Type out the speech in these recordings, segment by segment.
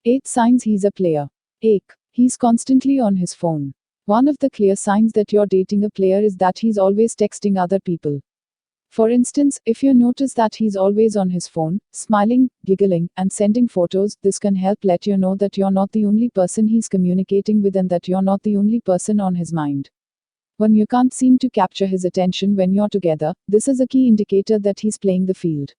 8 signs he's a player. 8. He's constantly on his phone. One of the clear signs that you're dating a player is that he's always texting other people. For instance, if you notice that he's always on his phone, smiling, giggling, and sending photos, this can help let you know that you're not the only person he's communicating with and that you're not the only person on his mind. When you can't seem to capture his attention when you're together, this is a key indicator that he's playing the field.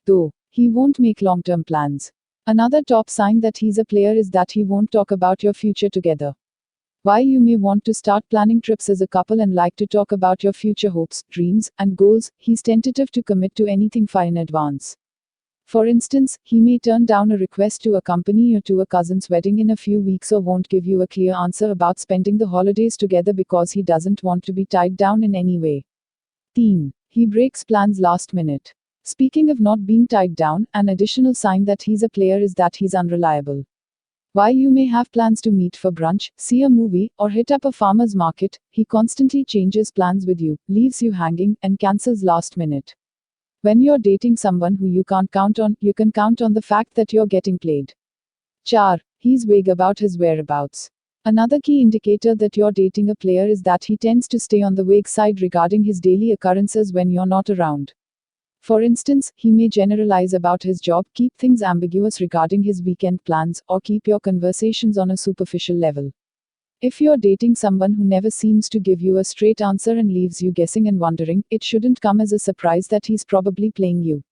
Though, he won't make long-term plans. Another top sign that he's a player is that he won't talk about your future together. While you may want to start planning trips as a couple and like to talk about your future hopes, dreams, and goals, he's tentative to commit to anything far in advance. For instance, he may turn down a request to accompany you to a cousin's wedding in a few weeks or won't give you a clear answer about spending the holidays together because he doesn't want to be tied down in any way. 10. He breaks plans last minute. Speaking of not being tied down, an additional sign that he's a player is that he's unreliable. While you may have plans to meet for brunch, see a movie, or hit up a farmer's market, he constantly changes plans with you, leaves you hanging, and cancels last minute. When you're dating someone who you can't count on, you can count on the fact that you're getting played. 4. He's vague about his whereabouts. Another key indicator that you're dating a player is that he tends to stay on the vague side regarding his daily occurrences when you're not around. For instance, he may generalize about his job, keep things ambiguous regarding his weekend plans, or keep your conversations on a superficial level. If you're dating someone who never seems to give you a straight answer and leaves you guessing and wondering, it shouldn't come as a surprise that he's probably playing you.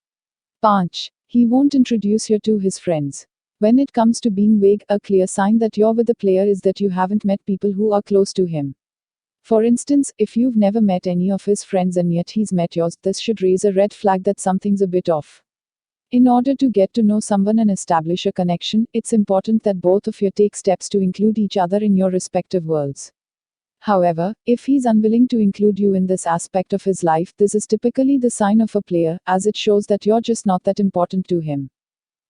5. He won't introduce you to his friends. When it comes to being vague, a clear sign that you're with a player is that you haven't met people who are close to him. For instance, if you've never met any of his friends and yet he's met yours, this should raise a red flag that something's a bit off. In order to get to know someone and establish a connection, it's important that both of you take steps to include each other in your respective worlds. However, if he's unwilling to include you in this aspect of his life, this is typically the sign of a player, as it shows that you're just not that important to him.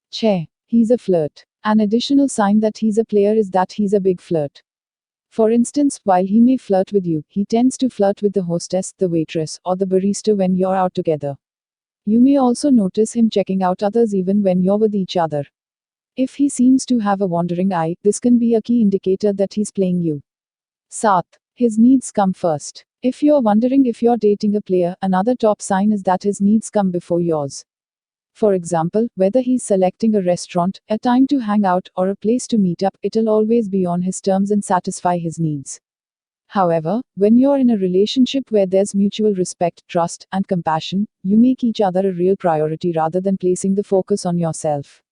Che. He's a flirt. An additional sign that he's a player is that he's a big flirt. For instance, while he may flirt with you, he tends to flirt with the hostess, the waitress, or the barista when you're out together. You may also notice him checking out others even when you're with each other. If he seems to have a wandering eye, this can be a key indicator that he's playing you. 7. His needs come first. If you're wondering if you're dating a player, another top sign is that his needs come before yours. For example, whether he's selecting a restaurant, a time to hang out, or a place to meet up, it'll always be on his terms and satisfy his needs. However, when you're in a relationship where there's mutual respect, trust, and compassion, you make each other a real priority rather than placing the focus on yourself.